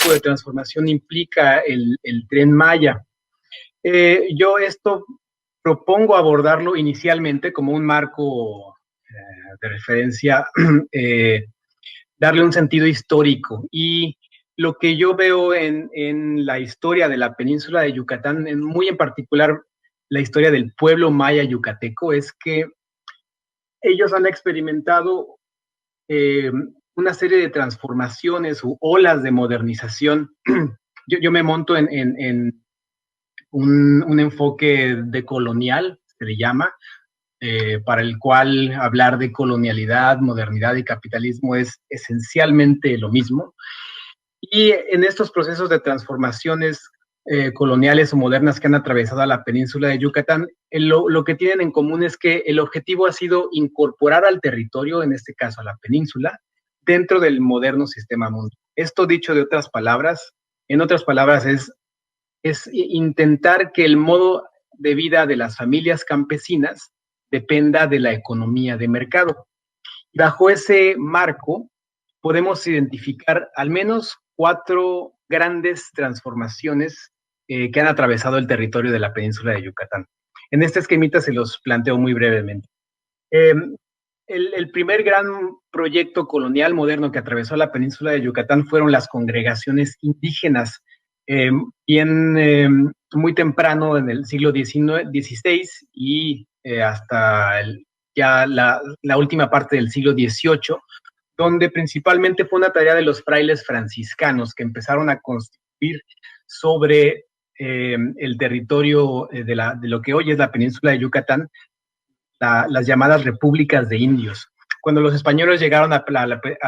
De transformación implica el Tren Maya. Yo esto propongo abordarlo inicialmente como un marco de referencia, darle un sentido histórico. Y lo que yo veo en la historia de la península de Yucatán, muy en particular la historia del pueblo maya yucateco, es que ellos han experimentado una serie de transformaciones u olas de modernización. Yo me monto en un enfoque decolonial, se le llama, para el cual hablar de colonialidad, modernidad y capitalismo es esencialmente lo mismo. Y en estos procesos de transformaciones coloniales o modernas que han atravesado a la península de Yucatán, lo que tienen en común es que el objetivo ha sido incorporar al territorio, en este caso a la península, dentro del moderno sistema mundial. Esto dicho de otras palabras, en otras palabras es intentar que el modo de vida de las familias campesinas dependa de la economía de mercado. Bajo ese marco, podemos identificar al menos 4 grandes transformaciones que han atravesado el territorio de la península de Yucatán. En este esquemita se los planteo muy brevemente. El primer gran proyecto colonial moderno que atravesó la península de Yucatán fueron las congregaciones indígenas, muy temprano en el siglo XVI y hasta ya la última parte del siglo XVIII, donde principalmente fue una tarea de los frailes franciscanos que empezaron a constituir sobre el territorio de lo que hoy es la península de Yucatán, las llamadas repúblicas de indios. Cuando los españoles llegaron a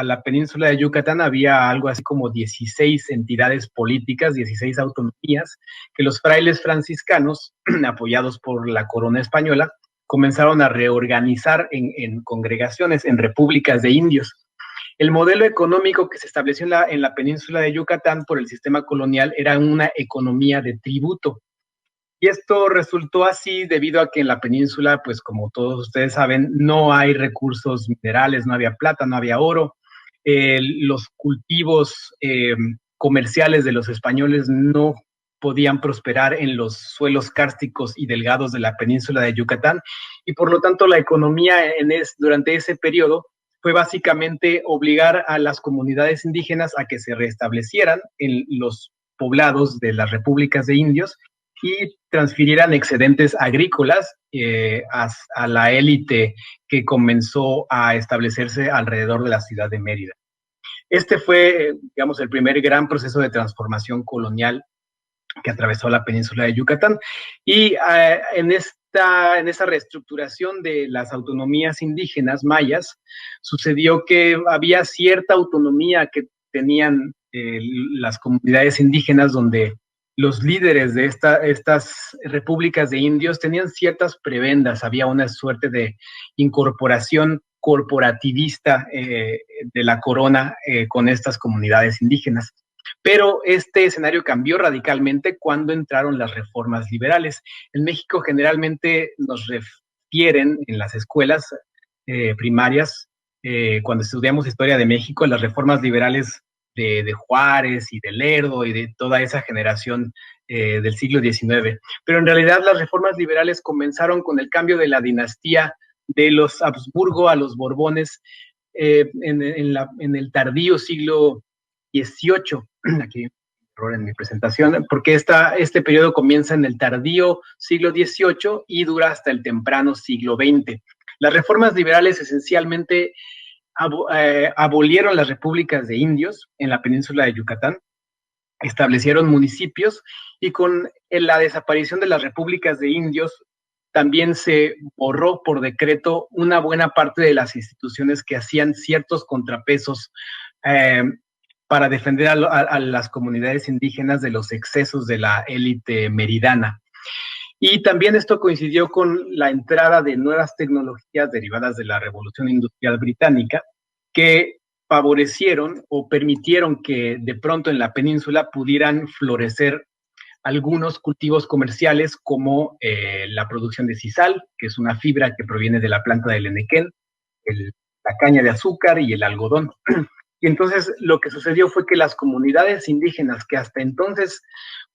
la península de Yucatán, había algo así como 16 entidades políticas, 16 autonomías, que los frailes franciscanos, apoyados por la corona española, comenzaron a reorganizar en congregaciones, en repúblicas de indios. El modelo económico que se estableció en la península de Yucatán por el sistema colonial era una economía de tributo. Y esto resultó así debido a que en la península, pues como todos ustedes saben, no hay recursos minerales, no había plata, no había oro. Los cultivos comerciales de los españoles no podían prosperar en los suelos kársticos y delgados de la península de Yucatán, y por lo tanto la economía durante ese periodo fue básicamente obligar a las comunidades indígenas a que se restablecieran en los poblados de las repúblicas de indios y transfirieran excedentes agrícolas a la élite que comenzó a establecerse alrededor de la ciudad de Mérida. Este fue, digamos, el primer gran proceso de transformación colonial que atravesó la península de Yucatán. Y en esa reestructuración de las autonomías indígenas mayas, sucedió que había cierta autonomía que tenían las comunidades indígenas, donde los líderes de estas repúblicas de indios tenían ciertas prebendas, había una suerte de incorporación corporativista de la corona con estas comunidades indígenas. Pero este escenario cambió radicalmente cuando entraron las reformas liberales. En México generalmente nos refieren en las escuelas primarias, cuando estudiamos historia de México, las reformas liberales de Juárez y de Lerdo y de toda esa generación del siglo XIX. Pero en realidad las reformas liberales comenzaron con el cambio de la dinastía de los Habsburgo a los Borbones en el tardío siglo XVIII. Aquí error en mi presentación, porque este periodo comienza en el tardío siglo XVIII y dura hasta el temprano siglo XX. Las reformas liberales esencialmente abolieron las repúblicas de indios en la península de Yucatán, establecieron municipios, y con la desaparición de las repúblicas de indios también se borró por decreto una buena parte de las instituciones que hacían ciertos contrapesos eh, para defender a las comunidades indígenas de los excesos de la élite meridana. Y también esto coincidió con la entrada de nuevas tecnologías derivadas de la Revolución Industrial Británica, que favorecieron o permitieron que de pronto en la península pudieran florecer algunos cultivos comerciales como la producción de sisal, que es una fibra que proviene de la planta del enequén, la caña de azúcar y el algodón. Y entonces lo que sucedió fue que las comunidades indígenas que hasta entonces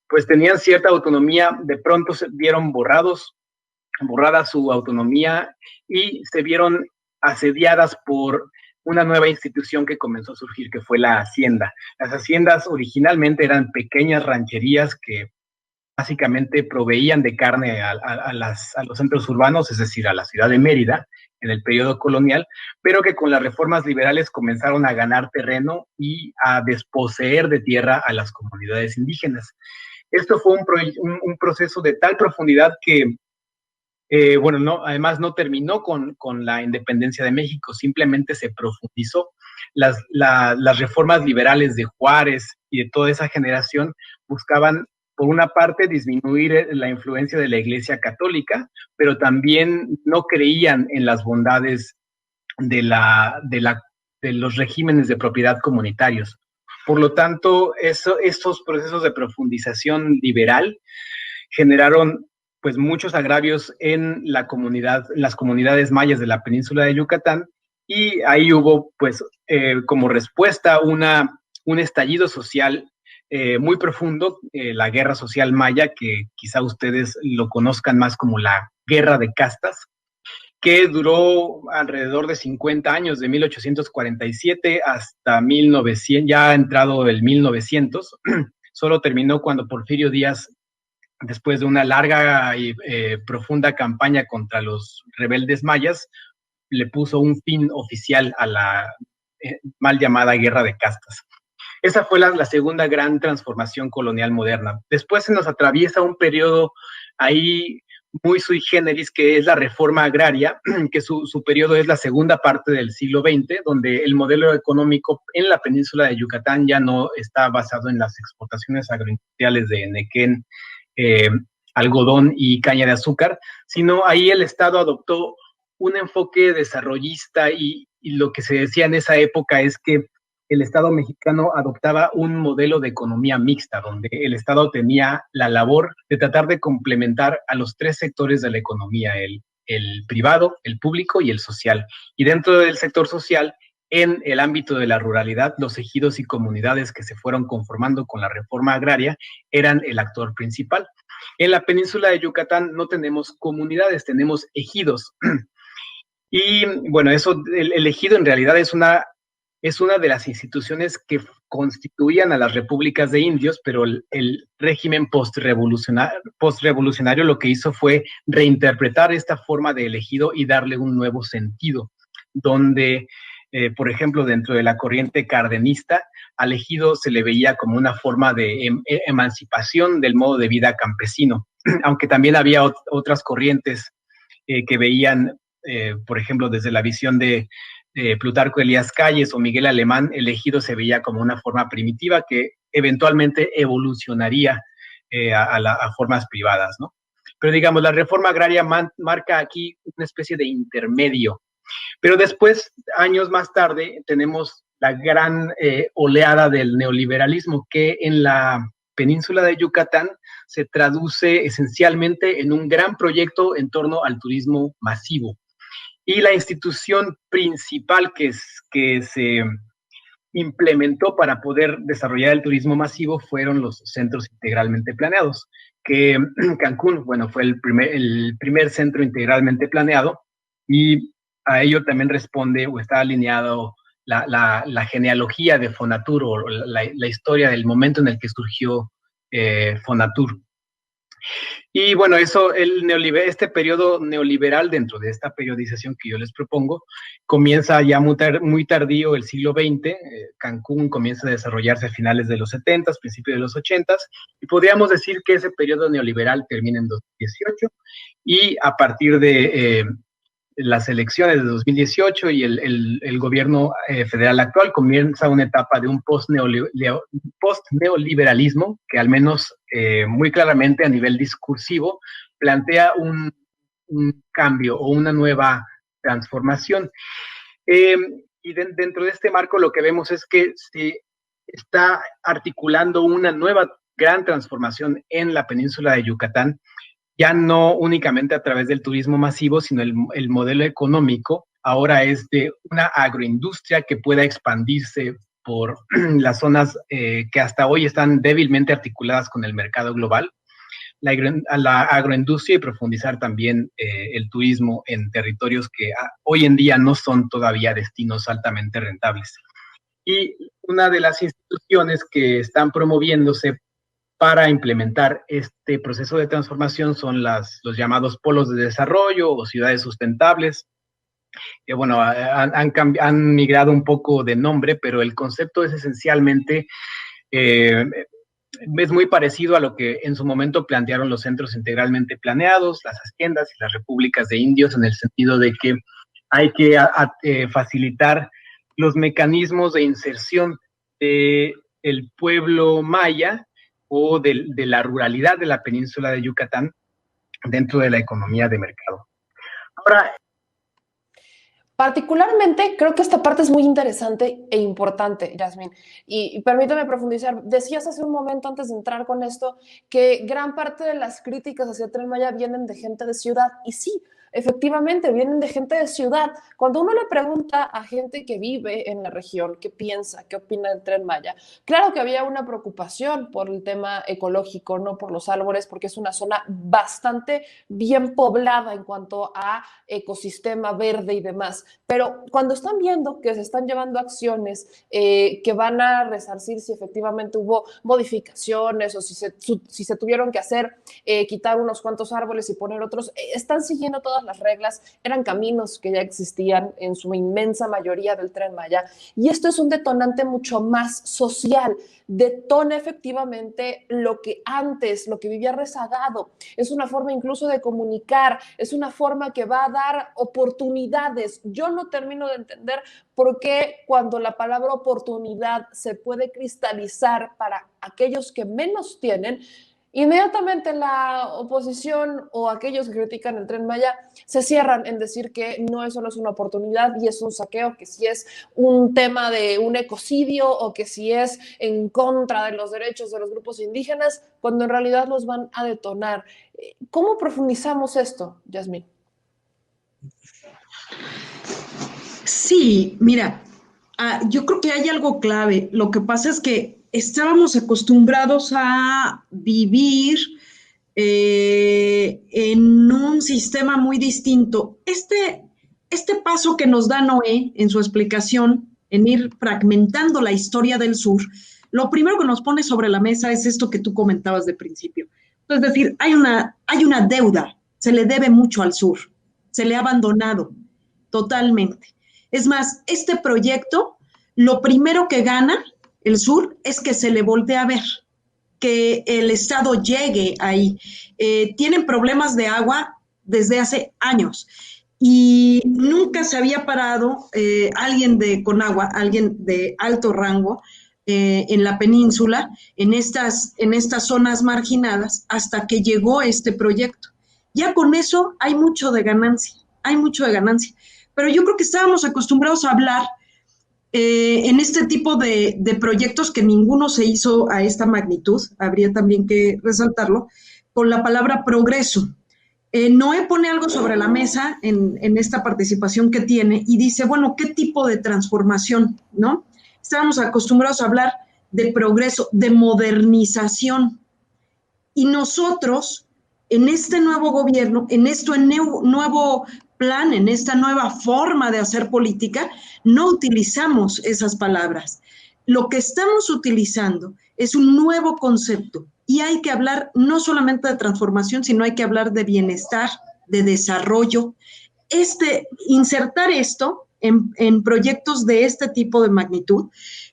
pues tenían cierta autonomía, de pronto se vieron borrada su autonomía y se vieron asediadas por una nueva institución que comenzó a surgir, que fue la hacienda. Las haciendas originalmente eran pequeñas rancherías que básicamente proveían de carne a los centros urbanos, es decir, a la ciudad de Mérida, en el periodo colonial, pero que con las reformas liberales comenzaron a ganar terreno y a desposeer de tierra a las comunidades indígenas. Esto fue un proceso de tal profundidad que, bueno, además no terminó con la independencia de México, simplemente se profundizó. Las reformas liberales de Juárez y de toda esa generación buscaban, por una parte, disminuir la influencia de la Iglesia Católica, pero también no creían en las bondades de los regímenes de propiedad comunitarios. Por lo tanto, estos procesos de profundización liberal generaron pues muchos agravios en las comunidades mayas de la península de Yucatán, y ahí hubo pues como respuesta un estallido social muy profundo, la guerra social maya, que quizá ustedes lo conozcan más como la guerra de castas, que duró alrededor de 50 años, de 1847 hasta 1900, ya ha entrado el 1900, solo terminó cuando Porfirio Díaz, después de una larga y profunda campaña contra los rebeldes mayas, le puso un fin oficial a la mal llamada guerra de castas. Esa fue la segunda gran transformación colonial moderna. Después se nos atraviesa un periodo ahí muy sui generis, que es la reforma agraria, que su periodo es la segunda parte del siglo XX, donde el modelo económico en la península de Yucatán ya no está basado en las exportaciones agroindustriales de nequén, algodón y caña de azúcar, sino ahí el Estado adoptó un enfoque desarrollista, y lo que se decía en esa época es que el Estado mexicano adoptaba un modelo de economía mixta, donde el Estado tenía la labor de tratar de complementar a los tres sectores de la economía, el privado, el público y el social. Y dentro del sector social, en el ámbito de la ruralidad, los ejidos y comunidades que se fueron conformando con la reforma agraria eran el actor principal. En la península de Yucatán no tenemos comunidades, tenemos ejidos. Y bueno, el ejido en realidad es una de las instituciones que constituían a las repúblicas de indios, pero el régimen postrevolucionario lo que hizo fue reinterpretar esta forma de ejido y darle un nuevo sentido, donde, por ejemplo, dentro de la corriente cardenista, al ejido se le veía como una forma de emancipación del modo de vida campesino, aunque también había otras corrientes que veían, por ejemplo, desde la visión de Plutarco Elías Calles o Miguel Alemán, el ejido se veía como una forma primitiva que eventualmente evolucionaría a formas privadas, ¿no? Pero digamos, la reforma agraria marca aquí una especie de intermedio. Pero después, años más tarde, tenemos la gran oleada del neoliberalismo, que en la península de Yucatán se traduce esencialmente en un gran proyecto en torno al turismo masivo. Y la institución principal que se implementó para poder desarrollar el turismo masivo fueron los centros integralmente planeados, que Cancún, bueno, fue el primer centro integralmente planeado, y a ello también responde o está alineado la genealogía de Fonatur, o la historia del momento en el que surgió Fonatur. Y bueno, este periodo neoliberal, dentro de esta periodización que yo les propongo, comienza ya muy tardío el siglo XX. Cancún comienza a desarrollarse a finales de los 70, principios de los 80, y podríamos decir que ese periodo neoliberal termina en 2018, y a partir las elecciones de 2018 y el gobierno federal actual comienza una etapa de un post-neoliberalismo que al menos muy claramente a nivel discursivo plantea un cambio o una nueva transformación. Y dentro de este marco lo que vemos es que se está articulando una nueva gran transformación en la península de Yucatán, ya no únicamente a través del turismo masivo, sino el modelo económico ahora es de una agroindustria que pueda expandirse por las zonas que hasta hoy están débilmente articuladas con el mercado global, la agroindustria y profundizar también el turismo en territorios que hoy en día no son todavía destinos altamente rentables. Y una de las instituciones que están promoviéndose para implementar este proceso de transformación son los llamados polos de desarrollo o ciudades sustentables, que bueno, han migrado un poco de nombre, pero el concepto es esencialmente, es muy parecido a lo que en su momento plantearon los centros integralmente planeados, las haciendas y las repúblicas de indios, en el sentido de que hay que facilitar los mecanismos de inserción del pueblo maya o de la ruralidad de la península de Yucatán dentro de la economía de mercado. Ahora, particularmente, creo que esta parte es muy interesante e importante, Yasmín. Y permítame profundizar. Decías hace un momento, antes de entrar con esto, que gran parte de las críticas hacia Tren Maya vienen de gente de ciudad. Y sí, efectivamente, vienen de gente de ciudad. Cuando uno le pregunta a gente que vive en la región, qué piensa, qué opina del Tren Maya, claro que había una preocupación por el tema ecológico, no por los árboles, porque es una zona bastante bien poblada en cuanto a ecosistema verde y demás. Pero cuando están viendo que se están llevando acciones que van a resarcir si efectivamente hubo modificaciones o si se tuvieron que hacer, quitar unos cuantos árboles y poner otros, están siguiendo todas las reglas, eran caminos que ya existían en su inmensa mayoría del Tren Maya, y esto es un detonante mucho más social, detona efectivamente lo que antes, lo que vivía rezagado, es una forma incluso de comunicar, es una forma que va a dar oportunidades. Yo no termino de entender por qué cuando la palabra oportunidad se puede cristalizar para aquellos que menos tienen, inmediatamente la oposición o aquellos que critican el Tren Maya se cierran en decir que no, eso no es una oportunidad y es un saqueo, que si es un tema de un ecocidio o que si es en contra de los derechos de los grupos indígenas, cuando en realidad los van a detonar. ¿Cómo profundizamos esto, Yasmín? Sí, mira, yo creo que hay algo clave. Lo que pasa es que estábamos acostumbrados a vivir en un sistema muy distinto. Este paso que nos da Noé en su explicación, en ir fragmentando la historia del sur, lo primero que nos pone sobre la mesa es esto que tú comentabas de principio. Es decir, hay una deuda, se le debe mucho al sur, se le ha abandonado totalmente. Es más, este proyecto, lo primero que gana el sur es que se le voltee a ver, que el Estado llegue ahí. Tienen problemas de agua desde hace años y nunca se había parado alguien de Conagua, alguien de alto rango en la península, en estas zonas marginadas, hasta que llegó este proyecto. Ya con eso hay mucho de ganancia, hay mucho de ganancia. Pero yo creo que estábamos acostumbrados a hablar en este tipo de proyectos que ninguno se hizo a esta magnitud, habría también que resaltarlo, con la palabra progreso. Noé pone algo sobre la mesa en esta participación que tiene y dice, bueno, ¿qué tipo de transformación? ¿No? Estábamos acostumbrados a hablar de progreso, de modernización. Y nosotros, en este nuevo gobierno, en este nuevo plan, en esta nueva forma de hacer política, no utilizamos esas palabras. Lo que estamos utilizando es un nuevo concepto y hay que hablar no solamente de transformación, sino hay que hablar de bienestar, de desarrollo. Insertar esto en proyectos de este tipo de magnitud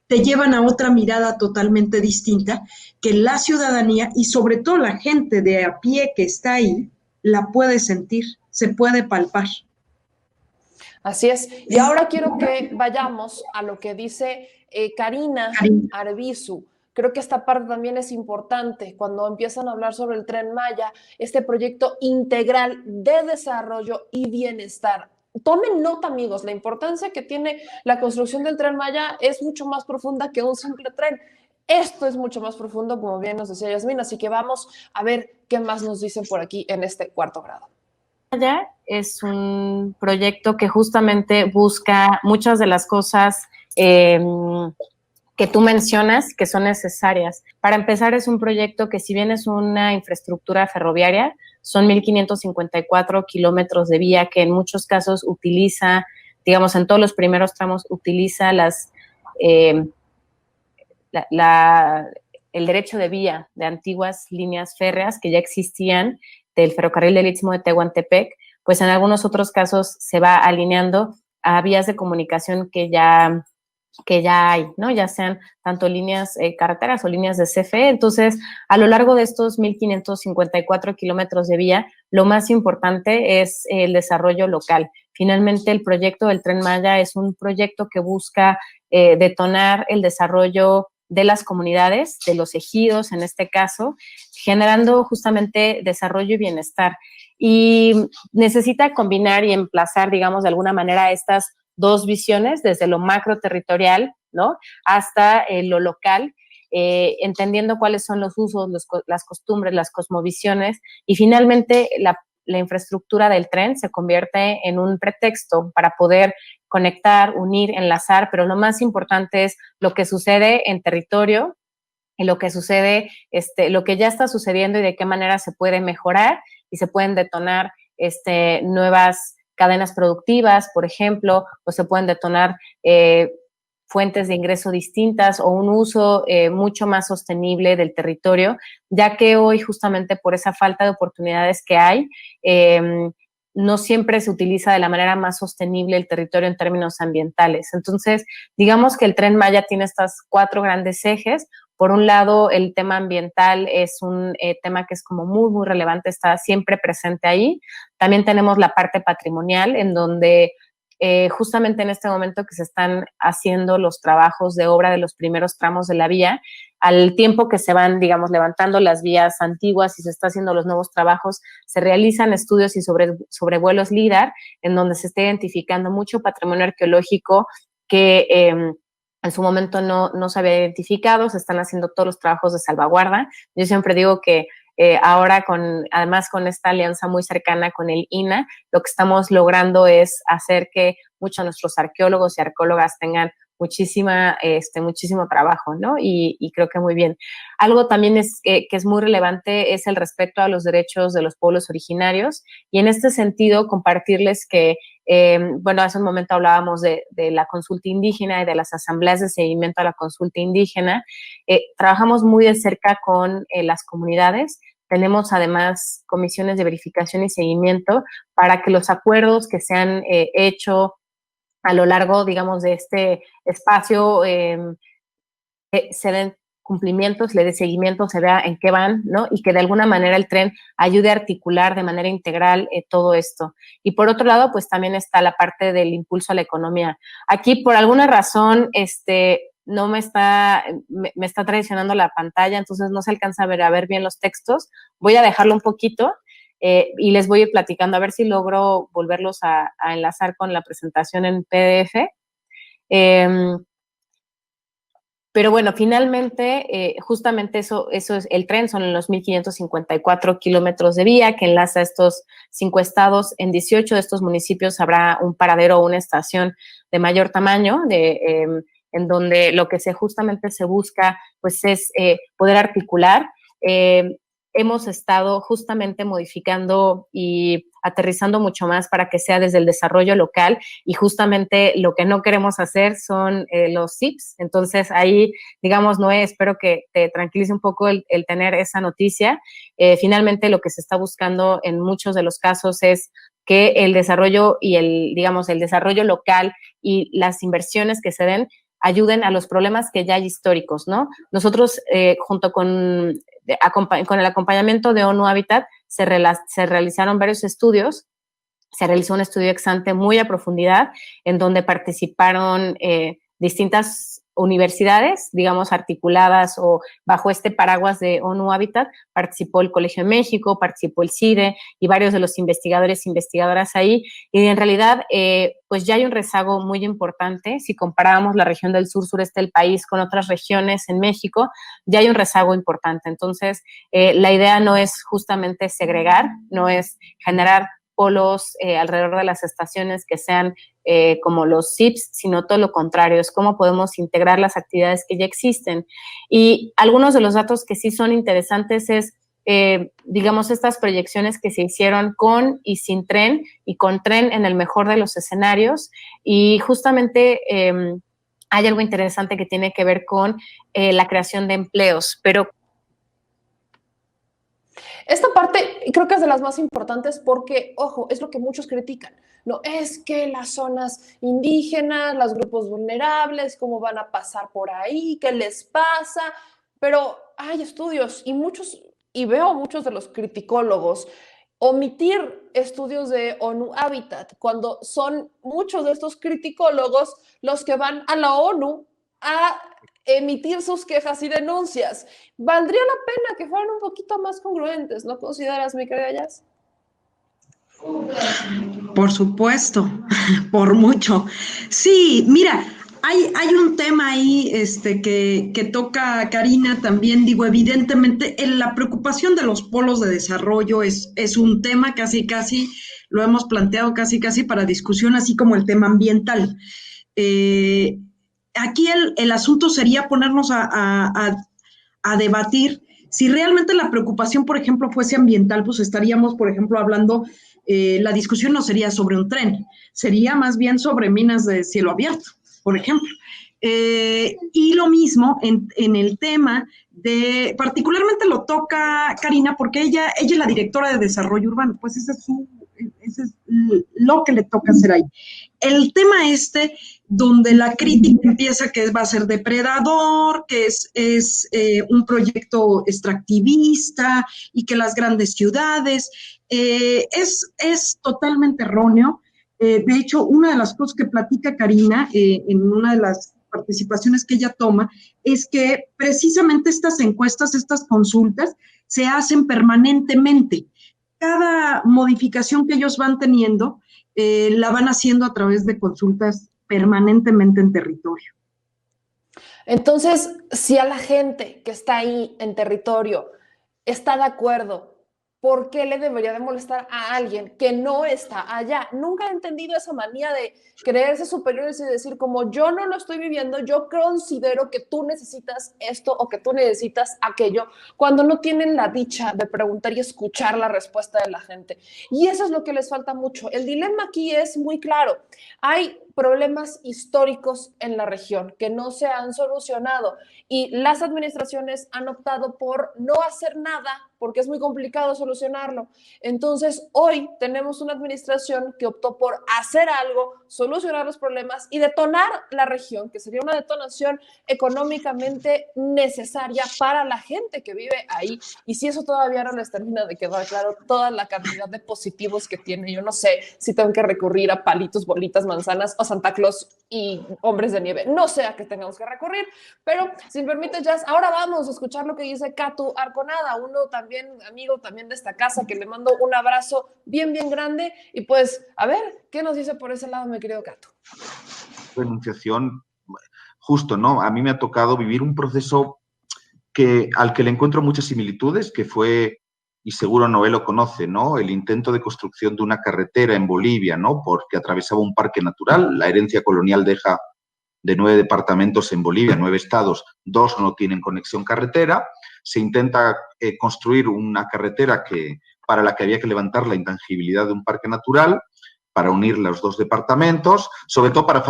te llevan a otra mirada totalmente distinta que la ciudadanía y sobre todo la gente de a pie que está ahí la puede sentir, se puede palpar. Así es. Y ahora quiero que vayamos a lo que dice Karina Arbizu. Creo que esta parte también es importante cuando empiezan a hablar sobre el Tren Maya, este proyecto integral de desarrollo y bienestar. Tomen nota, amigos, la importancia que tiene la construcción del Tren Maya es mucho más profunda que un simple tren. Esto es mucho más profundo, como bien nos decía Yasmín, así que vamos a ver qué más nos dicen por aquí en este cuarto grado. Maya es un proyecto que justamente busca muchas de las cosas que tú mencionas que son necesarias. Para empezar, es un proyecto que, si bien es una infraestructura ferroviaria, son 1,554 kilómetros de vía que en muchos casos utiliza, digamos, en todos los primeros tramos, utiliza el derecho de vía de antiguas líneas férreas que ya existían del ferrocarril del Istmo de Tehuantepec, pues en algunos otros casos se va alineando a vías de comunicación que ya hay, ¿no? Ya sean tanto líneas carreteras o líneas de CFE. Entonces, a lo largo de estos 1,554 kilómetros de vía, lo más importante es el desarrollo local. Finalmente, el proyecto del Tren Maya es un proyecto que busca detonar el desarrollo de las comunidades, de los ejidos en este caso, generando justamente desarrollo y bienestar. Y necesita combinar y emplazar, digamos, de alguna manera estas dos visiones, desde lo macro territorial, ¿no?, hasta lo local, entendiendo cuáles son los usos, las costumbres, las cosmovisiones, y finalmente la infraestructura del tren se convierte en un pretexto para poder conectar, unir, enlazar, pero lo más importante es lo que sucede en territorio y lo que sucede, lo que ya está sucediendo y de qué manera se puede mejorar y se pueden detonar nuevas cadenas productivas, por ejemplo, o se pueden detonar fuentes de ingreso distintas o un uso mucho más sostenible del territorio, ya que hoy, justamente por esa falta de oportunidades que hay, no siempre se utiliza de la manera más sostenible el territorio en términos ambientales. Entonces, digamos que el Tren Maya tiene estas 4 grandes ejes. Por un lado, el tema ambiental es un tema que es como muy, muy relevante, está siempre presente ahí. También tenemos la parte patrimonial, en donde justamente en este momento que se están haciendo los trabajos de obra de los primeros tramos de la vía, al tiempo que se van, digamos, levantando las vías antiguas y se está haciendo los nuevos trabajos, se realizan estudios y sobrevuelos LIDAR, en donde se está identificando mucho patrimonio arqueológico que en su momento no se había identificado. Se están haciendo todos los trabajos de salvaguarda. Yo siempre digo que ahora, además con esta alianza muy cercana con el INAH, lo que estamos logrando es hacer que muchos de nuestros arqueólogos y arqueólogas tengan muchísimo trabajo, ¿no? Y creo que muy bien. Algo también que es muy relevante es el respeto a los derechos de los pueblos originarios, y en este sentido compartirles que, hace un momento hablábamos de la consulta indígena y de las asambleas de seguimiento a la consulta indígena. Trabajamos muy de cerca con las comunidades. Tenemos además comisiones de verificación y seguimiento para que los acuerdos que se han hecho a lo largo, digamos, de este espacio se den cumplimientos, le dé seguimiento, se vea en qué van, ¿no? Y que de alguna manera el tren ayude a articular de manera integral todo esto. Y por otro lado, pues también está la parte del impulso a la economía. Aquí, por alguna razón, no me está traicionando la pantalla, entonces no se alcanza a ver bien los textos. Voy a dejarlo un poquito y les voy a ir platicando, a ver si logro volverlos a enlazar con la presentación en PDF. Pero bueno, finalmente, justamente eso es el tren, son los 1,554 kilómetros de vía que enlaza estos 5 estados. En 18 de estos municipios habrá un paradero o una estación de mayor tamaño, en donde lo que justamente se busca pues es poder articular. Hemos estado justamente modificando y aterrizando mucho más para que sea desde el desarrollo local, y justamente lo que no queremos hacer son los SIPs. Entonces ahí, digamos, Noé, espero que te tranquilice un poco el tener esa noticia. Finalmente lo que se está buscando en muchos de los casos es que el desarrollo y el desarrollo local y las inversiones que se den ayuden a los problemas que ya hay históricos, ¿no? Nosotros, junto con el acompañamiento de ONU Habitat, se realizaron varios estudios se realizó un estudio ex ante muy a profundidad, en donde participaron distintas universidades, digamos, articuladas o bajo este paraguas de ONU Habitat. Participó el Colegio de México, participó el CIDE y varios de los investigadores e investigadoras ahí, y en realidad pues ya hay un rezago muy importante. Si comparamos la región del sur-sureste del país con otras regiones en México, ya hay un rezago importante. Entonces, la idea no es justamente segregar, no es generar polos alrededor de las estaciones que sean como los CIPS, sino todo lo contrario, es cómo podemos integrar las actividades que ya existen. Y algunos de los datos que sí son interesantes es, digamos, estas proyecciones que se hicieron con y sin tren, y con tren en el mejor de los escenarios, y justamente hay algo interesante que tiene que ver con la creación de empleos, pero esta parte creo que es de las más importantes porque, ojo, es lo que muchos critican. No es que las zonas indígenas, los grupos vulnerables, cómo van a pasar por ahí, qué les pasa, pero hay estudios y veo muchos de los criticólogos omitir estudios de ONU Habitat cuando son muchos de estos criticólogos los que van a la ONU a emitir sus quejas y denuncias. Valdría la pena que fueran un poquito más congruentes, ¿no consideras, mi querida Jazz? Por supuesto, por mucho. Sí, mira, hay un tema ahí que toca Karina también, digo, evidentemente, la preocupación de los polos de desarrollo es un tema casi lo hemos planteado casi para discusión, así como el tema ambiental. Aquí el asunto sería ponernos a debatir si realmente la preocupación, por ejemplo, fuese ambiental, pues estaríamos, por ejemplo, hablando, la discusión no sería sobre un tren, sería más bien sobre minas de cielo abierto, por ejemplo. Y lo mismo en el tema de, particularmente lo toca Karina, porque ella es la directora de desarrollo urbano, pues ese es lo que le toca hacer ahí. El tema donde la crítica empieza que va a ser depredador, que es un proyecto extractivista y que las grandes ciudades, es totalmente erróneo. De hecho, una de las cosas que platica Karina en una de las participaciones que ella toma es que precisamente estas encuestas, estas consultas, se hacen permanentemente. Cada modificación que ellos van teniendo, la van haciendo a través de consultas permanentemente en territorio. Entonces, si a la gente que está ahí en territorio está de acuerdo, ¿por qué le debería de molestar a alguien que no está allá? Nunca he entendido esa manía de creerse superiores y decir, como yo no lo estoy viviendo, yo considero que tú necesitas esto o que tú necesitas aquello, cuando no tienen la dicha de preguntar y escuchar la respuesta de la gente. Y eso es lo que les falta mucho. El dilema aquí es muy claro. Hay problemas históricos en la región que no se han solucionado y las administraciones han optado por no hacer nada porque es muy complicado solucionarlo. Entonces, hoy tenemos una administración que optó por hacer algo, solucionar los problemas y detonar la región, que sería una detonación económicamente necesaria para la gente que vive ahí. Y si eso todavía no les termina de quedar claro, toda la cantidad de positivos que tiene, yo no sé si tengo que recurrir a palitos, bolitas, manzanas o Santa Claus y hombres de nieve. No sé a qué tengamos que recurrir, pero si me permite, Jazz, ahora vamos a escuchar lo que dice Catu Arconada, uno también amigo también de esta casa, que le mando un abrazo bien grande, y pues a ver, ¿qué nos dice por ese lado, mi querido Catu? Enunciación, justo, ¿no? A mí me ha tocado vivir un proceso al que le encuentro muchas similitudes, que fue, y seguro Noé lo conoce, ¿no? El intento de construcción de una carretera en Bolivia, ¿no? Porque atravesaba un parque natural. La herencia colonial deja de 9 departamentos en Bolivia, 9 estados, 2 no tienen conexión carretera. Se intenta construir una carretera para la que había que levantar la intangibilidad de un parque natural, para unir los 2 departamentos, sobre todo para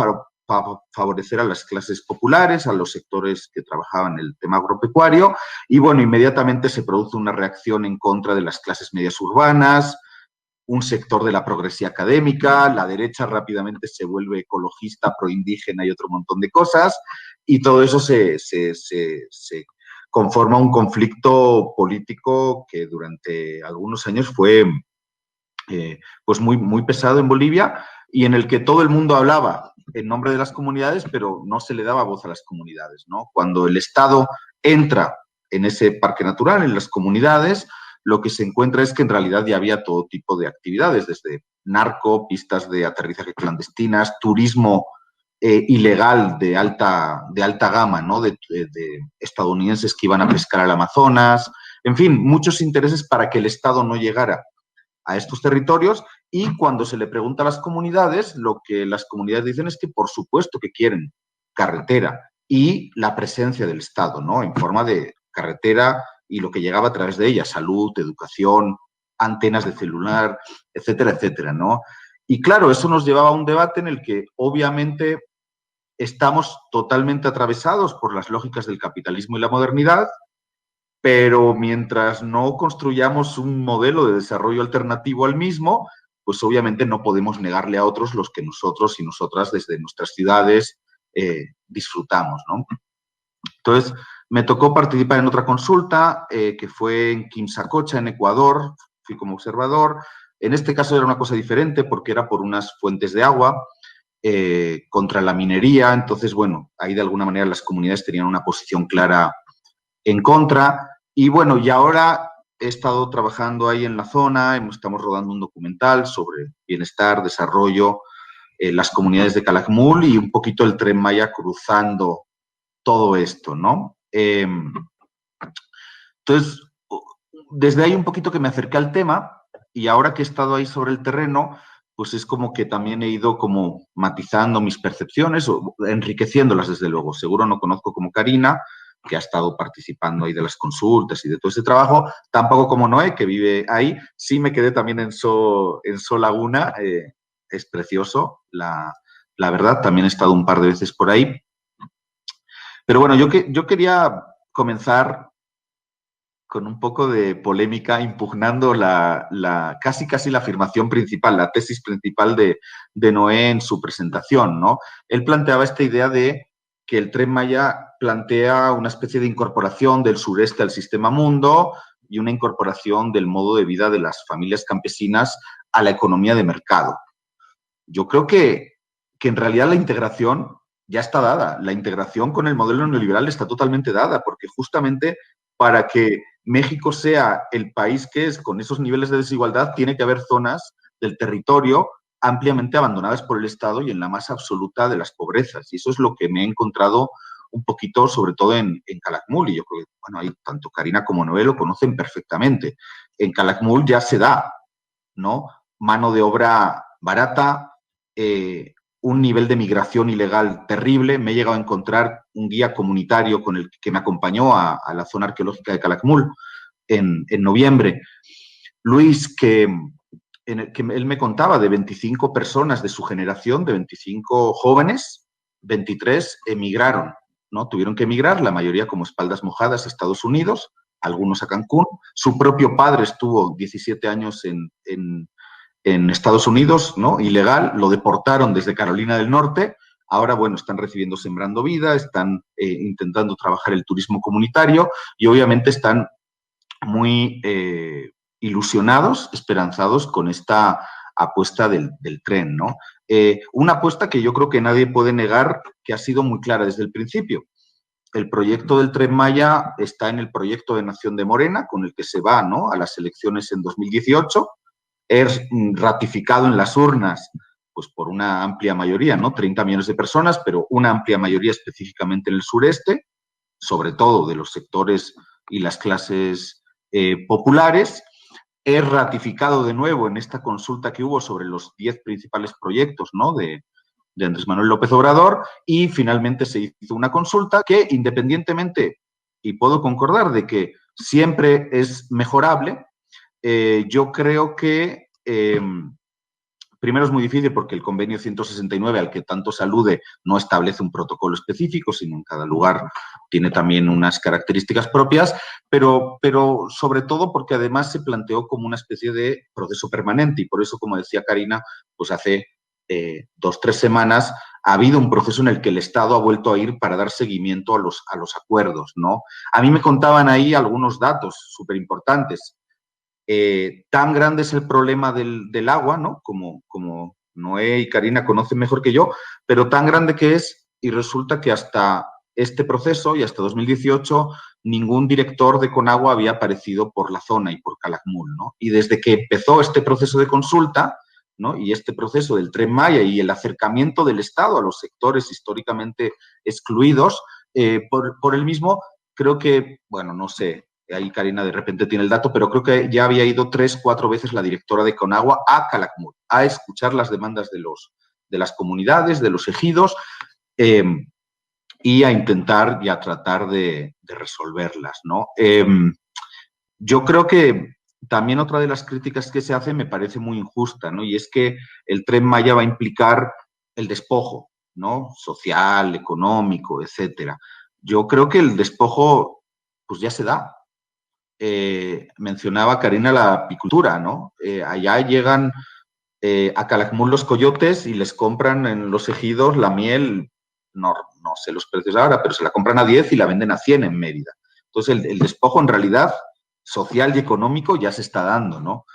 favorecer a las clases populares, a los sectores que trabajaban el tema agropecuario, y bueno, inmediatamente se produce una reacción en contra de las clases medias urbanas, un sector de la progresía académica, la derecha rápidamente se vuelve ecologista, proindígena y otro montón de cosas, y todo eso se conforma un conflicto político que durante algunos años fue pues muy pesado en Bolivia, y en el que todo el mundo hablaba en nombre de las comunidades, pero no se le daba voz a las comunidades, ¿no? Cuando el Estado entra en ese parque natural, en las comunidades, lo que se encuentra es que en realidad ya había todo tipo de actividades, desde narco, pistas de aterrizaje clandestinas, turismo ilegal de alta gama, ¿no? De estadounidenses que iban a pescar al Amazonas, en fin, muchos intereses para que el Estado no llegara a estos territorios, y cuando se le pregunta a las comunidades, lo que las comunidades dicen es que por supuesto que quieren carretera y la presencia del Estado, ¿no? En forma de carretera y lo que llegaba a través de ella, salud, educación, antenas de celular, etcétera, etcétera, ¿no? Y claro, eso nos llevaba a un debate en el que obviamente estamos totalmente atravesados por las lógicas del capitalismo y la modernidad, pero mientras no construyamos un modelo de desarrollo alternativo al mismo, pues obviamente no podemos negarle a otros los que nosotros y nosotras desde nuestras ciudades disfrutamos, ¿no? Entonces, me tocó participar en otra consulta que fue en Quimsacocha, en Ecuador, fui como observador. En este caso era una cosa diferente porque era por unas fuentes de agua contra la minería. Entonces, bueno, ahí de alguna manera las comunidades tenían una posición clara en contra. Y bueno, y ahora he estado trabajando ahí en la zona, estamos rodando un documental sobre bienestar, desarrollo, las comunidades de Calakmul y un poquito el Tren Maya cruzando todo esto, ¿no? Entonces, desde ahí un poquito que me acerqué al tema, y ahora que he estado ahí sobre el terreno, pues es como que también he ido como matizando mis percepciones, o enriqueciéndolas desde luego. Seguro no conozco como Karina, que ha estado participando ahí de las consultas y de todo ese trabajo, tampoco como Noé, que vive ahí. Sí me quedé también en So Laguna, es precioso, la verdad, también he estado un par de veces por ahí. Pero bueno, yo quería comenzar con un poco de polémica, impugnando casi la afirmación principal, la tesis principal de Noé en su presentación, ¿no? Él planteaba esta idea de que el Tren Maya plantea una especie de incorporación del sureste al sistema mundo y una incorporación del modo de vida de las familias campesinas a la economía de mercado. Yo creo que en realidad la integración ya está dada. La integración con el modelo neoliberal está totalmente dada, porque justamente para que México sea el país que es con esos niveles de desigualdad, tiene que haber zonas del territorio ampliamente abandonadas por el Estado y en la más absoluta de las pobrezas. Y eso es lo que me he encontrado un poquito, sobre todo en Calakmul. Y yo creo que, bueno, ahí tanto Karina como Noé lo conocen perfectamente. En Calakmul ya se da, ¿no? Mano de obra barata, un nivel de migración ilegal terrible. Me he llegado a encontrar un guía comunitario con el que me acompañó a la zona arqueológica de Calakmul en noviembre. Luis, que él me contaba de 25 personas de su generación, de 25 jóvenes, 23 emigraron, ¿no? Tuvieron que emigrar, la mayoría como espaldas mojadas a Estados Unidos, algunos a Cancún. Su propio padre estuvo 17 años en Estados Unidos, ¿no? Ilegal, lo deportaron desde Carolina del Norte. Ahora, bueno, están recibiendo Sembrando Vida, están intentando trabajar el turismo comunitario y obviamente están muy ilusionados, esperanzados con esta apuesta del tren, ¿no? Una apuesta que yo creo que nadie puede negar que ha sido muy clara desde el principio. El proyecto del Tren Maya está en el proyecto de Nación de Morena, con el que se va, ¿no?, a las elecciones en 2018. Es ratificado en las urnas pues por una amplia mayoría, ¿no? 30 millones de personas, pero una amplia mayoría específicamente en el sureste, sobre todo de los sectores y las clases populares. Es ratificado de nuevo en esta consulta que hubo sobre los 10 principales proyectos, ¿no?, de Andrés Manuel López Obrador, y finalmente se hizo una consulta que, independientemente, y puedo concordar de que siempre es mejorable, yo creo que primero es muy difícil porque el convenio 169 al que tanto se alude no establece un protocolo específico, sino en cada lugar tiene también unas características propias, pero sobre todo porque además se planteó como una especie de proceso permanente y por eso, como decía Karina, pues hace 2-3 semanas ha habido un proceso en el que el Estado ha vuelto a ir para dar seguimiento a los acuerdos, ¿no? A mí me contaban ahí algunos datos súper importantes. Tan grande es el problema del agua, ¿no? Como Noé y Karina conocen mejor que yo, pero tan grande que es, y resulta que hasta este proceso y hasta 2018 ningún director de Conagua había aparecido por la zona y por Calakmul, ¿no? Y desde que empezó este proceso de consulta, ¿no? Y este proceso del Tren Maya y el acercamiento del Estado a los sectores históricamente excluidos, por el mismo, creo que, bueno, no sé, ahí Karina de repente tiene el dato, pero creo que ya había ido 3, 4 veces la directora de Conagua a Calakmul, a escuchar las demandas de las comunidades, de los ejidos, y a intentar y a tratar de resolverlas, ¿no? Yo creo que también otra de las críticas que se hace me parece muy injusta, ¿no? Y es que el Tren Maya va a implicar el despojo, ¿no? Social, económico, etcétera. Yo creo que el despojo, pues ya se da. Mencionaba Karina la apicultura, ¿no? Allá llegan a Calakmul los coyotes y les compran en los ejidos la miel, no sé los precios ahora, pero se la compran a 10 y la venden a 100 en Mérida. Entonces el despojo en realidad social y económico ya se está dando, ¿no?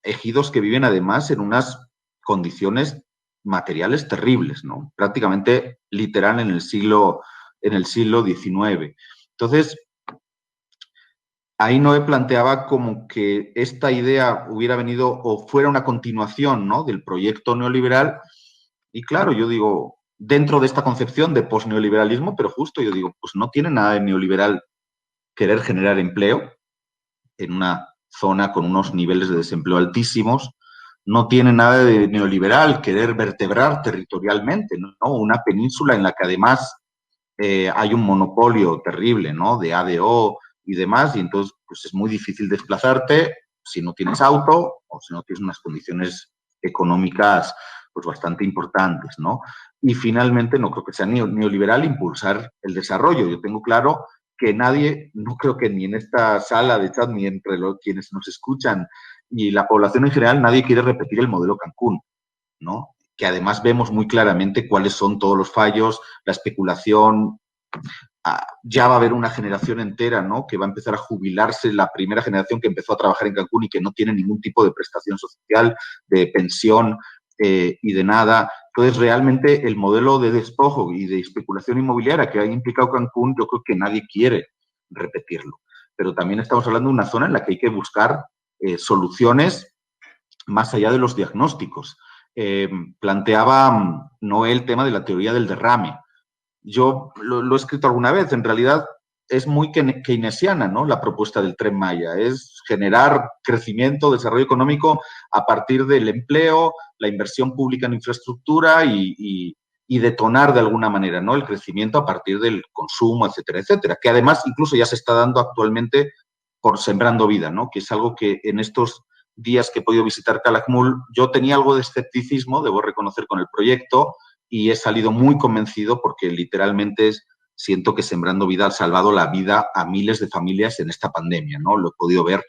Ejidos que viven además en unas condiciones materiales terribles, ¿no? Prácticamente literal en el siglo XIX. Entonces, ahí Noé planteaba como que esta idea hubiera venido o fuera una continuación, ¿no? Del proyecto neoliberal. Y claro, yo digo, dentro de esta concepción de posneoliberalismo, pero justo yo digo, pues no tiene nada de neoliberal querer generar empleo en una zona con unos niveles de desempleo altísimos. No tiene nada de neoliberal querer vertebrar territorialmente, ¿no? Una península en la que además hay un monopolio terrible, ¿no? De ADO y demás, y entonces pues es muy difícil desplazarte si no tienes auto o si no tienes unas condiciones económicas pues bastante importantes, ¿no? Y finalmente no creo que sea neoliberal impulsar el desarrollo. Yo tengo claro que nadie, no creo que ni en esta sala de chat, ni entre quienes nos escuchan, ni la población en general, nadie quiere repetir el modelo Cancún, ¿no? Que además vemos muy claramente cuáles son todos los fallos, la especulación. Ya va a haber una generación entera, ¿no? Que va a empezar a jubilarse, la primera generación que empezó a trabajar en Cancún y que no tiene ningún tipo de prestación social, de pensión y de nada. Entonces, realmente el modelo de despojo y de especulación inmobiliaria que ha implicado Cancún, yo creo que nadie quiere repetirlo. Pero también estamos hablando de una zona en la que hay que buscar soluciones más allá de los diagnósticos. Planteaba Noé el tema de la teoría del derrame. Yo lo he escrito alguna vez, en realidad es muy keynesiana, ¿no? La propuesta del Tren Maya es generar crecimiento, desarrollo económico a partir del empleo, la inversión pública en infraestructura y detonar de alguna manera, ¿no? El crecimiento a partir del consumo, etcétera, etcétera, que además incluso ya se está dando actualmente por Sembrando Vida, ¿no? Que es algo que en estos días que he podido visitar Calakmul, yo tenía algo de escepticismo, debo reconocer, con el proyecto, y he salido muy convencido porque literalmente siento que Sembrando Vida ha salvado la vida a miles de familias en esta pandemia, ¿no? Lo he podido ver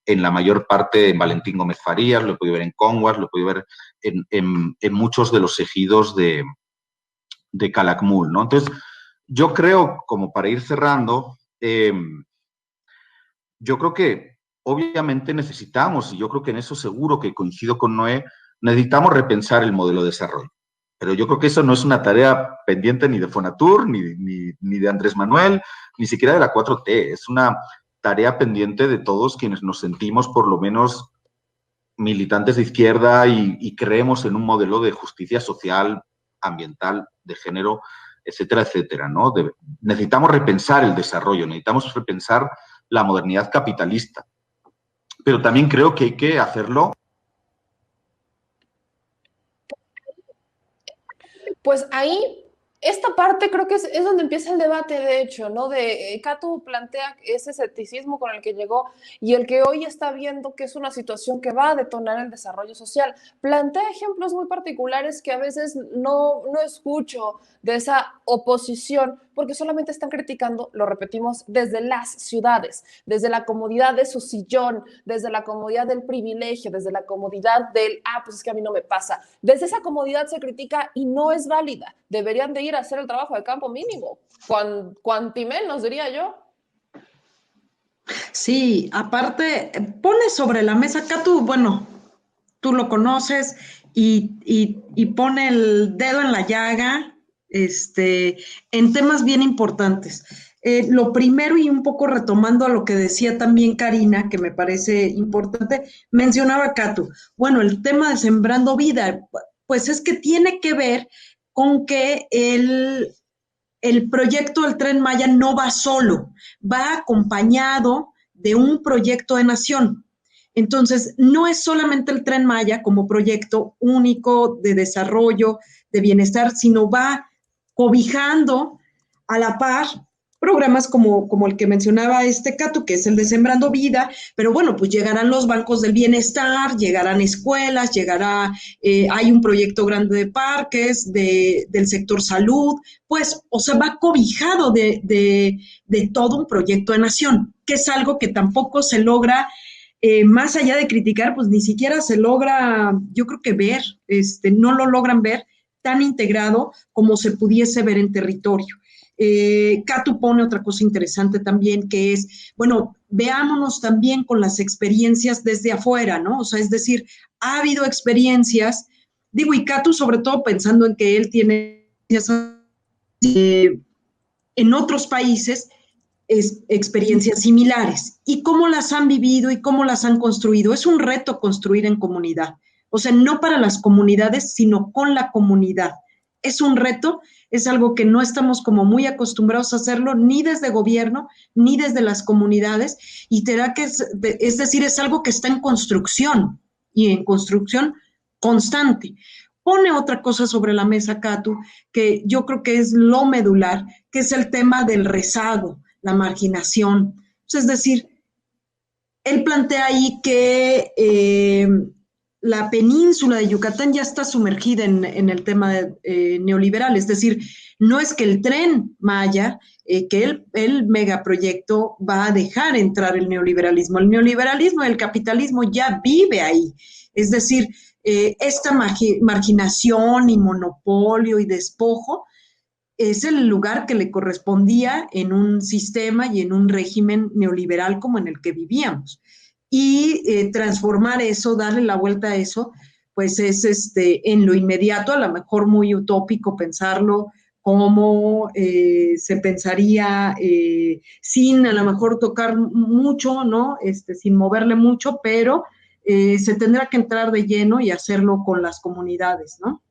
en la mayor parte en Valentín Gómez Farías, lo he podido ver en Conguas, lo he podido ver en muchos de los ejidos de Calakmul, ¿no? Entonces, yo creo, como para ir cerrando, yo creo que obviamente necesitamos, y yo creo que en eso seguro que coincido con Noé, necesitamos repensar el modelo de desarrollo. Pero yo creo que eso no es una tarea pendiente ni de Fonatur, ni de Andrés Manuel, ni siquiera de la 4T. Es una tarea pendiente de todos quienes nos sentimos por lo menos militantes de izquierda y creemos en un modelo de justicia social, ambiental, de género, etcétera, etcétera, ¿no? Necesitamos repensar el desarrollo, necesitamos repensar la modernidad capitalista. Pero también creo que hay que hacerlo. Pues ahí, esta parte creo que es donde empieza el debate, de hecho, ¿no? Catu plantea ese escepticismo con el que llegó y el que hoy está viendo que es una situación que va a detonar el desarrollo social. Plantea ejemplos muy particulares que a veces no escucho de esa oposición porque solamente están criticando, lo repetimos, desde las ciudades, desde la comodidad de su sillón, desde la comodidad del privilegio, desde la comodidad del, pues es que a mí no me pasa. Desde esa comodidad se critica y no es válida. Deberían de ir a hacer el trabajo de campo mínimo, cuanti menos, diría yo. Sí, aparte, pone sobre la mesa, acá tú, bueno, tú lo conoces y pone el dedo en la llaga, en temas bien importantes. Lo primero, y un poco retomando a lo que decía también Karina, que me parece importante, mencionaba Catu, bueno, el tema de Sembrando Vida, pues es que tiene que ver con que el proyecto del Tren Maya no va solo, va acompañado de un proyecto de nación. Entonces, no es solamente el Tren Maya como proyecto único de desarrollo, de bienestar, sino va cobijando a la par programas como el que mencionaba Catu, que es el de Sembrando Vida, pero bueno, pues llegarán los bancos del bienestar, llegarán escuelas, hay un proyecto grande de parques, del sector salud, pues, o sea, va cobijado de todo un proyecto de nación, que es algo que tampoco se logra más allá de criticar, pues ni siquiera se logra, yo creo que ver, no lo logran ver tan integrado como se pudiese ver en territorio. Catu pone otra cosa interesante también, que es, bueno, veámonos también con las experiencias desde afuera, ¿no? O sea, es decir, ha habido experiencias, digo, y Catu sobre todo pensando en que él tiene en otros países experiencias similares y cómo las han vivido y cómo las han construido. Es un reto construir en comunidad, o sea, no para las comunidades, sino con la comunidad. Es un reto, es algo que no estamos como muy acostumbrados a hacerlo, ni desde gobierno, ni desde las comunidades, y tendrá que, es decir, es algo que está en construcción, y en construcción constante. Pone otra cosa sobre la mesa, Catu, que yo creo que es lo medular, que es el tema del rezago, la marginación. Es decir, él plantea ahí que la península de Yucatán ya está sumergida en el tema neoliberal, es decir, no es que el Tren Maya, que el megaproyecto va a dejar entrar el neoliberalismo y el capitalismo ya vive ahí, es decir, esta marginación y monopolio y despojo es el lugar que le correspondía en un sistema y en un régimen neoliberal como en el que vivíamos. Y transformar eso, darle la vuelta a eso, pues es en lo inmediato, a lo mejor muy utópico pensarlo, cómo se pensaría sin a lo mejor tocar mucho, ¿no? Sin moverle mucho, pero se tendrá que entrar de lleno y hacerlo con las comunidades, ¿no?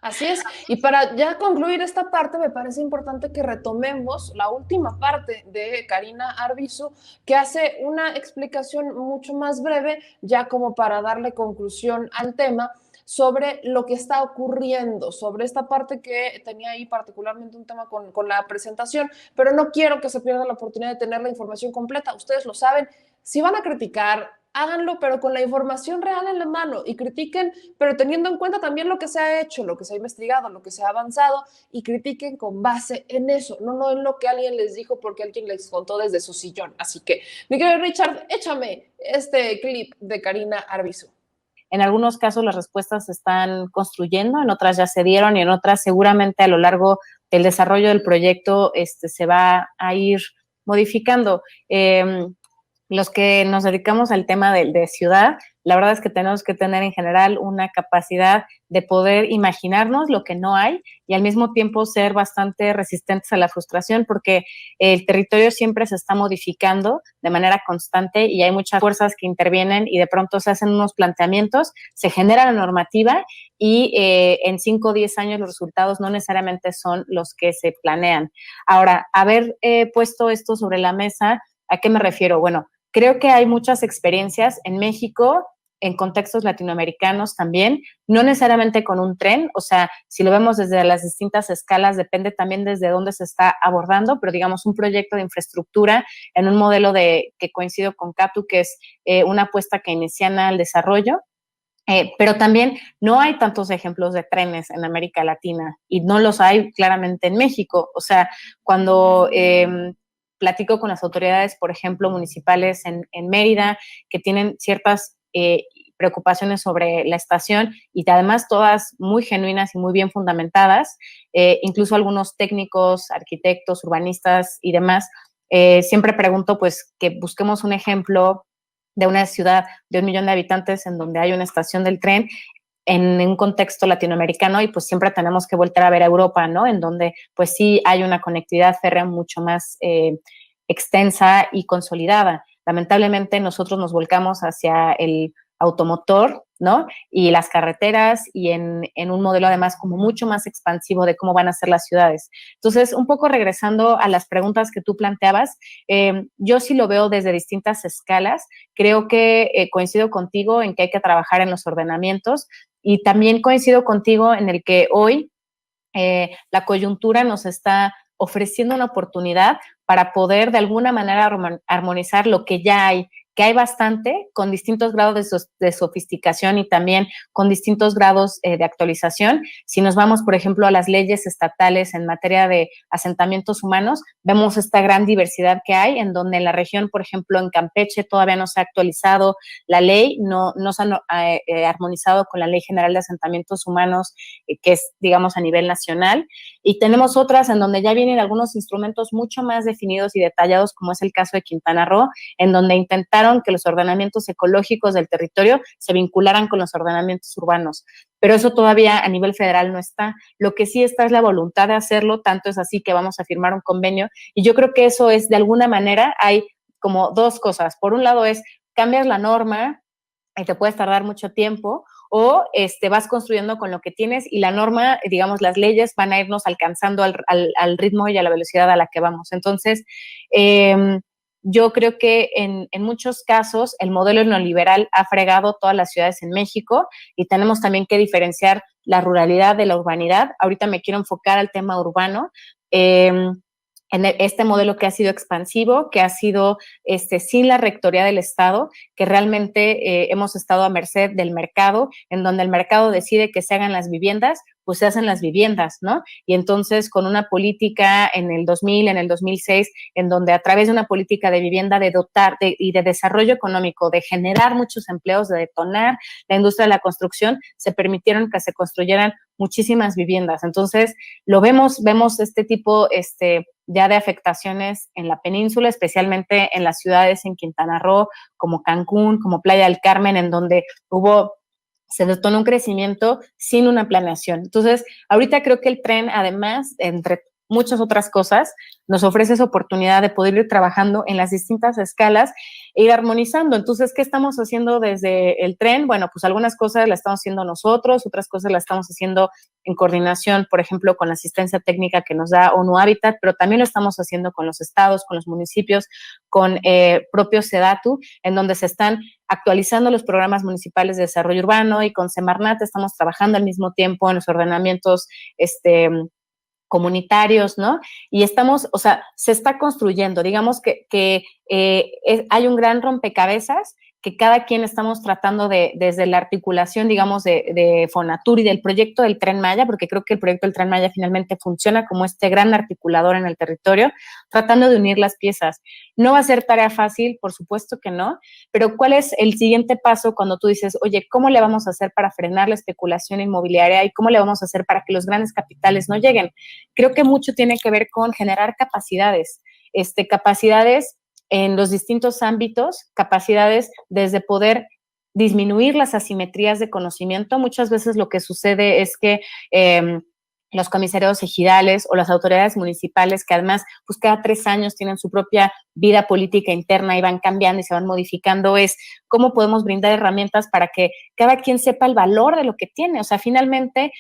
Así es, y para ya concluir esta parte, me parece importante que retomemos la última parte de Karina Arbizu, que hace una explicación mucho más breve, ya como para darle conclusión al tema, sobre lo que está ocurriendo, sobre esta parte que tenía ahí particularmente un tema con la presentación, pero no quiero que se pierda la oportunidad de tener la información completa. Ustedes lo saben, si van a criticar, háganlo, pero con la información real en la mano y critiquen, pero teniendo en cuenta también lo que se ha hecho, lo que se ha investigado, lo que se ha avanzado y critiquen con base en eso, no en lo que alguien les dijo porque alguien les contó desde su sillón. Así que, mi querido Richard, échame este clip de Karina Arbizu. En algunos casos las respuestas se están construyendo, en otras ya se dieron y en otras seguramente a lo largo del desarrollo del proyecto se va a ir modificando. Los que nos dedicamos al tema de ciudad, la verdad es que tenemos que tener en general una capacidad de poder imaginarnos lo que no hay y al mismo tiempo ser bastante resistentes a la frustración porque el territorio siempre se está modificando de manera constante y hay muchas fuerzas que intervienen y de pronto se hacen unos planteamientos, se genera la normativa y en 5 o 10 años los resultados no necesariamente son los que se planean. Ahora, haber puesto esto sobre la mesa, ¿a qué me refiero? Bueno, creo que hay muchas experiencias en México, en contextos latinoamericanos también, no necesariamente con un tren, o sea, si lo vemos desde las distintas escalas, depende también desde dónde se está abordando, pero digamos un proyecto de infraestructura en un modelo que coincido con Catu, que es una apuesta keynesiana al desarrollo, pero también no hay tantos ejemplos de trenes en América Latina y no los hay claramente en México, o sea, cuando platico con las autoridades, por ejemplo, municipales en Mérida, que tienen ciertas preocupaciones sobre la estación y además todas muy genuinas y muy bien fundamentadas, incluso algunos técnicos, arquitectos, urbanistas y demás Siempre pregunto, pues, que busquemos un ejemplo de una ciudad de 1 millón de habitantes en donde hay una estación del tren en un contexto latinoamericano, y pues siempre tenemos que volver a ver a Europa, ¿no? En donde pues sí hay una conectividad férrea mucho más extensa y consolidada. Lamentablemente nosotros nos volcamos hacia el automotor, ¿no? Y las carreteras, y en un modelo además como mucho más expansivo de cómo van a ser las ciudades. Entonces, un poco regresando a las preguntas que tú planteabas, yo sí lo veo desde distintas escalas. Creo que coincido contigo en que hay que trabajar en los ordenamientos, y también coincido contigo en el que hoy la coyuntura nos está ofreciendo una oportunidad para poder de alguna manera armonizar lo que ya hay, que hay bastante, con distintos grados de sofisticación y también con distintos grados de actualización. Si nos vamos, por ejemplo, a las leyes estatales en materia de asentamientos humanos, vemos esta gran diversidad que hay, en donde en la región, por ejemplo, en Campeche, todavía no se ha actualizado la ley, no se ha armonizado con la Ley General de Asentamientos Humanos, que es, digamos, a nivel nacional. Y tenemos otras en donde ya vienen algunos instrumentos mucho más definidos y detallados, como es el caso de Quintana Roo, en donde intentaron que los ordenamientos ecológicos del territorio se vincularan con los ordenamientos urbanos. Pero eso todavía a nivel federal no está. Lo que sí está es la voluntad de hacerlo, tanto es así que vamos a firmar un convenio, y yo creo que eso es, de alguna manera, hay como dos cosas. Por un lado es, cambias la norma y te puedes tardar mucho tiempo, o vas construyendo con lo que tienes, y la norma, digamos, las leyes van a irnos alcanzando al ritmo y a la velocidad a la que vamos. Entonces, yo creo que en muchos casos el modelo neoliberal ha fregado todas las ciudades en México, y tenemos también que diferenciar la ruralidad de la urbanidad. Ahorita me quiero enfocar al tema urbano. En este modelo que ha sido expansivo, que ha sido sin la rectoría del Estado, que realmente hemos estado a merced del mercado, en donde el mercado decide que se hagan las viviendas, pues se hacen las viviendas, ¿no? Y entonces con una política en el 2000, en el 2006, en donde a través de una política de vivienda, de dotar y de desarrollo económico, de generar muchos empleos, de detonar la industria de la construcción, se permitieron que se construyeran muchísimas viviendas. Entonces, vemos este tipo ya de afectaciones en la península, especialmente en las ciudades en Quintana Roo, como Cancún, como Playa del Carmen, en donde se detonó un crecimiento sin una planeación. Entonces, ahorita creo que el tren, además, entre muchas otras cosas, nos ofrece esa oportunidad de poder ir trabajando en las distintas escalas e ir armonizando. Entonces, ¿qué estamos haciendo desde el tren? Bueno, pues algunas cosas las estamos haciendo nosotros, otras cosas las estamos haciendo en coordinación, por ejemplo, con la asistencia técnica que nos da ONU Habitat, pero también lo estamos haciendo con los estados, con los municipios, con propio SEDATU, en donde se están actualizando los programas municipales de desarrollo urbano, y con Semarnat estamos trabajando al mismo tiempo en los ordenamientos comunitarios, ¿no? Y estamos, o sea, se está construyendo, digamos que hay un gran rompecabezas que cada quien estamos tratando desde la articulación, digamos, de Fonatur y del proyecto del Tren Maya, porque creo que el proyecto del Tren Maya finalmente funciona como este gran articulador en el territorio, tratando de unir las piezas. No va a ser tarea fácil, por supuesto que no, pero ¿cuál es el siguiente paso cuando tú dices, oye, ¿cómo le vamos a hacer para frenar la especulación inmobiliaria y cómo le vamos a hacer para que los grandes capitales no lleguen? Creo que mucho tiene que ver con generar capacidades, capacidades en los distintos ámbitos, capacidades desde poder disminuir las asimetrías de conocimiento. Muchas veces lo que sucede es que los comisarios ejidales o las autoridades municipales, que además pues cada 3 años tienen su propia vida política interna y van cambiando y se van modificando, es cómo podemos brindar herramientas para que cada quien sepa el valor de lo que tiene. O sea, finalmente,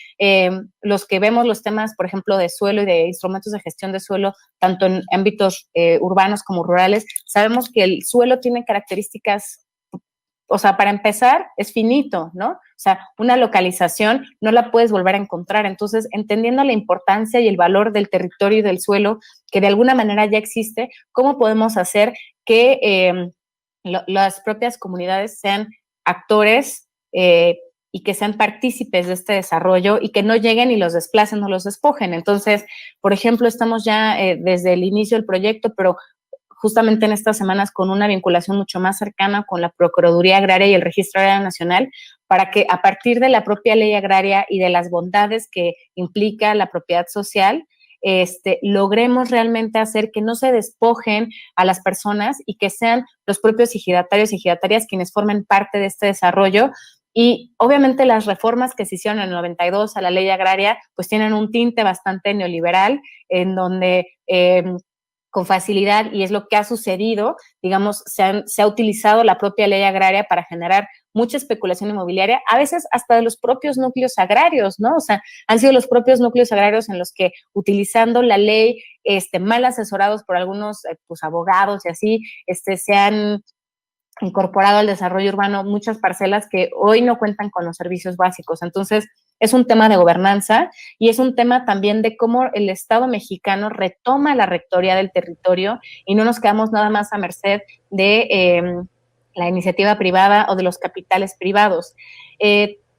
los que vemos los temas, por ejemplo, de suelo y de instrumentos de gestión de suelo, tanto en ámbitos urbanos como rurales, sabemos que el suelo tiene características. O sea, para empezar, es finito, ¿no? O sea, una localización no la puedes volver a encontrar. Entonces, entendiendo la importancia y el valor del territorio y del suelo, que de alguna manera ya existe, ¿cómo podemos hacer que las propias comunidades sean actores y que sean partícipes de este desarrollo y que no lleguen y los desplacen o los despojen? Entonces, por ejemplo, estamos ya desde el inicio del proyecto, pero justamente en estas semanas con una vinculación mucho más cercana con la Procuraduría Agraria y el Registro Agrario Nacional, para que a partir de la propia ley agraria y de las bondades que implica la propiedad social, logremos realmente hacer que no se despojen a las personas y que sean los propios ejidatarios y ejidatarias quienes formen parte de este desarrollo. Y obviamente las reformas que se hicieron en el 92 a la ley agraria pues tienen un tinte bastante neoliberal, en donde con facilidad, y es lo que ha sucedido, digamos, se ha utilizado la propia ley agraria para generar mucha especulación inmobiliaria, a veces hasta de los propios núcleos agrarios, ¿no? O sea, han sido los propios núcleos agrarios en los que, utilizando la ley, mal asesorados por algunos pues, abogados y así, se han incorporado al desarrollo urbano muchas parcelas que hoy no cuentan con los servicios básicos. Entonces, es un tema de gobernanza y es un tema también de cómo el Estado mexicano retoma la rectoría del territorio y no nos quedamos nada más a merced de la iniciativa privada o de los capitales privados.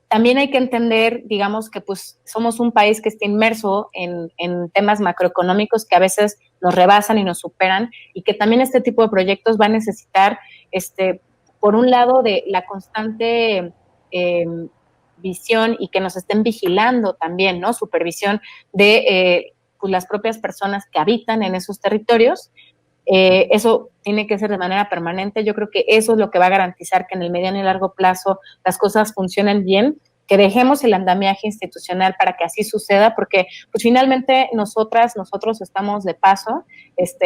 También hay que entender, digamos, que pues somos un país que está inmerso en temas macroeconómicos que a veces nos rebasan y nos superan, y que también este tipo de proyectos va a necesitar, por un lado, de la constante visión y que nos estén vigilando también, ¿no? Supervisión de pues las propias personas que habitan en esos territorios. Eso tiene que ser de manera permanente. Yo creo que eso es lo que va a garantizar que en el mediano y largo plazo las cosas funcionen bien, que dejemos el andamiaje institucional para que así suceda, porque pues finalmente nosotros estamos de paso.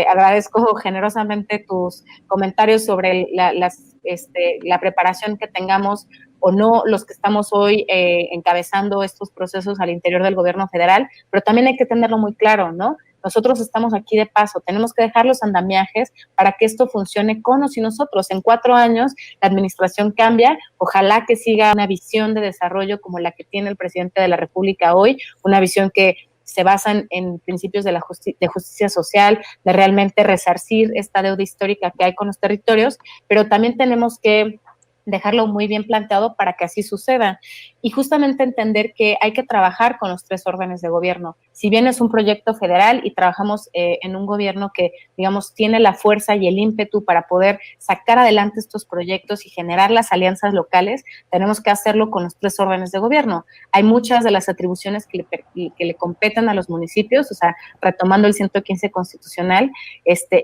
Agradezco generosamente tus comentarios sobre la preparación que tengamos o no los que estamos hoy encabezando estos procesos al interior del gobierno federal, pero también hay que tenerlo muy claro, ¿no? Nosotros estamos aquí de paso, tenemos que dejar los andamiajes para que esto funcione con o sin nosotros. En 4 años la administración cambia, ojalá que siga una visión de desarrollo como la que tiene el presidente de la República hoy, una visión que se basa en principios de justicia social, de realmente resarcir esta deuda histórica que hay con los territorios, pero también tenemos que dejarlo muy bien planteado para que así suceda. Y justamente entender que hay que trabajar con los 3 órdenes de gobierno. Si bien es un proyecto federal y trabajamos en un gobierno que, digamos, tiene la fuerza y el ímpetu para poder sacar adelante estos proyectos y generar las alianzas locales, tenemos que hacerlo con los 3 órdenes de gobierno. Hay muchas de las atribuciones que le competen a los municipios, o sea, retomando el 115 constitucional,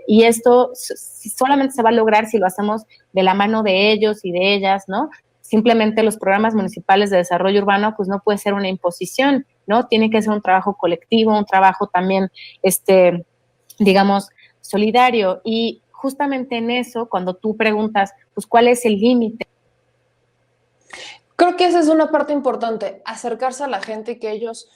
y esto solamente se va a lograr si lo hacemos de la mano de ellos y de ellas, ¿no? Simplemente los programas municipales de desarrollo urbano, pues no puede ser una imposición, ¿no? Tiene que ser un trabajo colectivo, un trabajo también, digamos, solidario. Y justamente en eso, cuando tú preguntas, pues, ¿cuál es el límite? Creo que esa es una parte importante, acercarse a la gente y que ellos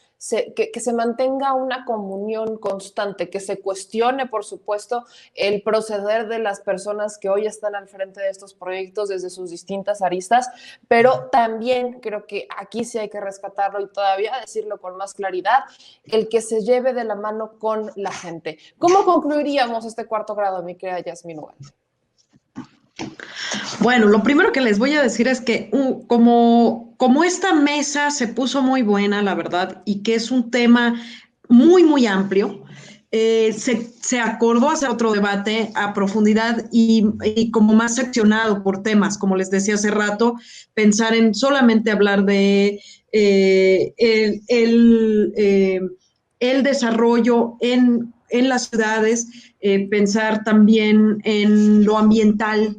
que se mantenga una comunión constante, que se cuestione, por supuesto, el proceder de las personas que hoy están al frente de estos proyectos desde sus distintas aristas, pero también creo que aquí sí hay que rescatarlo y todavía decirlo con más claridad, el que se lleve de la mano con la gente. ¿Cómo concluiríamos este 4º grado, mi querida Yasmín Ugal? Bueno, lo primero que les voy a decir es que como esta mesa se puso muy buena, la verdad, y que es un tema muy, muy amplio, se acordó hacer otro debate a profundidad y como más seccionado por temas, como les decía hace rato, pensar en solamente hablar de el desarrollo en las ciudades, pensar también en lo ambiental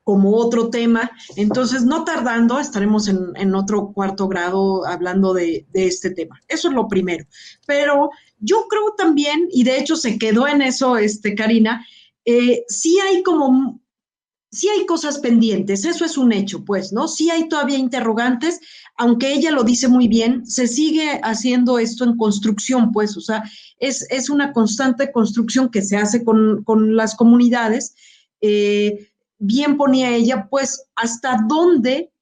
como otro tema. Entonces, no tardando, estaremos en otro 4º grado hablando de este tema. Eso es lo primero. Pero yo creo también, y de hecho se quedó en eso, Karina, sí hay cosas pendientes, eso es un hecho, pues, ¿no? Sí hay todavía interrogantes, aunque ella lo dice muy bien, se sigue haciendo esto en construcción, pues, o sea, es una constante construcción que se hace con las comunidades. Bien ponía ella, pues, hasta dónde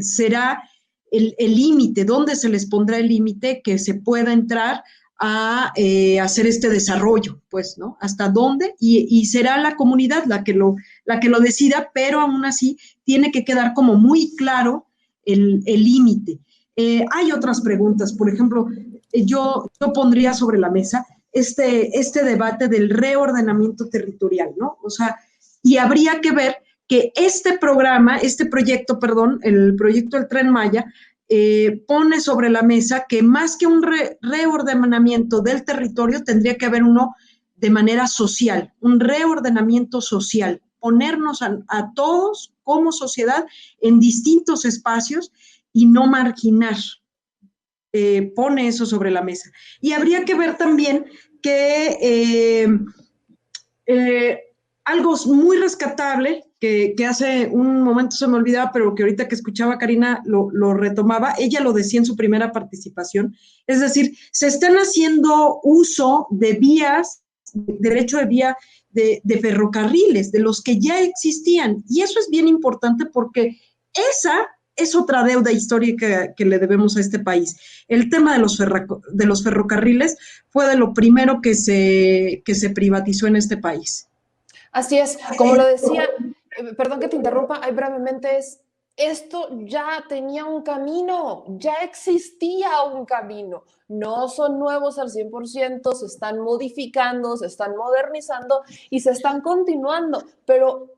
será el límite, dónde se les pondrá el límite que se pueda entrar a hacer este desarrollo, pues, ¿no? Hasta dónde, y será la comunidad la que lo decida, pero aún así tiene que quedar como muy claro el límite. Hay otras preguntas, por ejemplo, yo pondría sobre la mesa este debate del reordenamiento territorial, ¿no? O sea, y habría que ver que el proyecto del Tren Maya, pone sobre la mesa que más que un reordenamiento del territorio, tendría que haber uno de manera social, un reordenamiento social, ponernos a todos como sociedad en distintos espacios y no marginar. Pone eso sobre la mesa. Y habría que ver también que algo muy rescatable, que hace un momento se me olvidaba, pero que ahorita que escuchaba a Karina lo retomaba, ella lo decía en su primera participación, es decir, se están haciendo uso de vías, derecho de vía de ferrocarriles, de los que ya existían, y eso es bien importante porque esa es otra deuda histórica que le debemos a este país. El tema de los ferrocarriles fue de lo primero que se privatizó en este país. Así es, como lo decía, perdón que te interrumpa, ahí brevemente esto ya tenía un camino, ya existía un camino, no son nuevos al 100%, se están modificando, se están modernizando y se están continuando, pero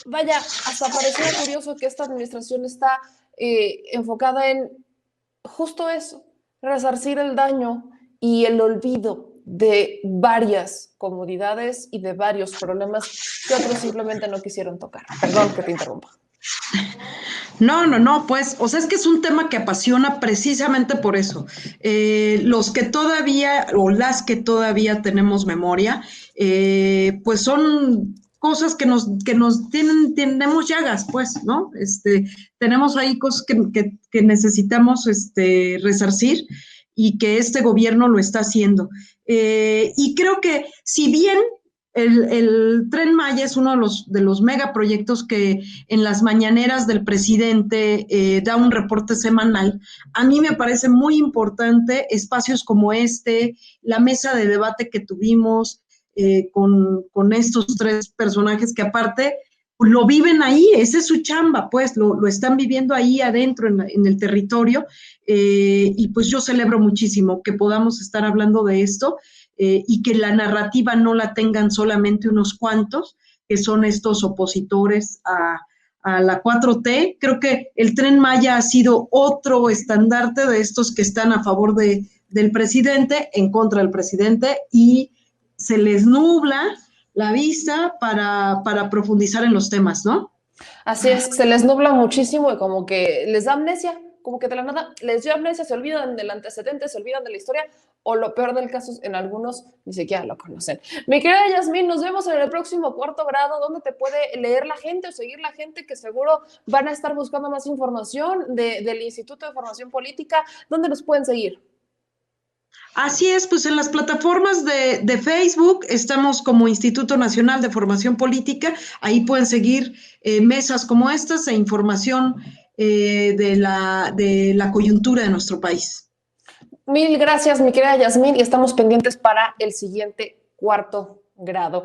vaya, hasta parecía curioso que esta administración está enfocada en justo eso, resarcir el daño y el olvido de varias comodidades y de varios problemas que otros simplemente no quisieron tocar. Perdón que te interrumpa. No, pues, o sea, es que es un tema que apasiona precisamente por eso. Los que todavía, o las que todavía tenemos memoria, pues son cosas que nos tenemos llagas, pues, ¿no? Tenemos ahí cosas que necesitamos resarcir y que este gobierno lo está haciendo. Y creo que si bien el Tren Maya es uno de los megaproyectos que en las mañaneras del presidente da un reporte semanal, a mí me parece muy importante espacios como la mesa de debate que tuvimos con estos tres personajes que aparte lo viven ahí, esa es su chamba, pues lo están viviendo ahí adentro en el territorio, y pues yo celebro muchísimo que podamos estar hablando de esto, y que la narrativa no la tengan solamente unos cuantos, que son estos opositores a la 4T. Creo que el Tren Maya ha sido otro estandarte de estos que están a favor del presidente, en contra del presidente, y se les nubla la vista para profundizar en los temas, ¿no? Así es, se les nubla muchísimo y como que les da amnesia, como que de la nada les dio amnesia, se olvidan del antecedente, se olvidan de la historia, o lo peor del caso, en algunos ni siquiera lo conocen. Mi querida Yasmín, nos vemos en el próximo Cuarto Grado, donde te puede leer la gente o seguir la gente que seguro van a estar buscando más información del Instituto de Formación Política. ¿Dónde nos pueden seguir? Así es, pues en las plataformas de Facebook estamos como Instituto Nacional de Formación Política, ahí pueden seguir mesas como estas e información de la coyuntura de nuestro país. Mil gracias, mi querida Yasmín, y estamos pendientes para el siguiente Cuarto Grado.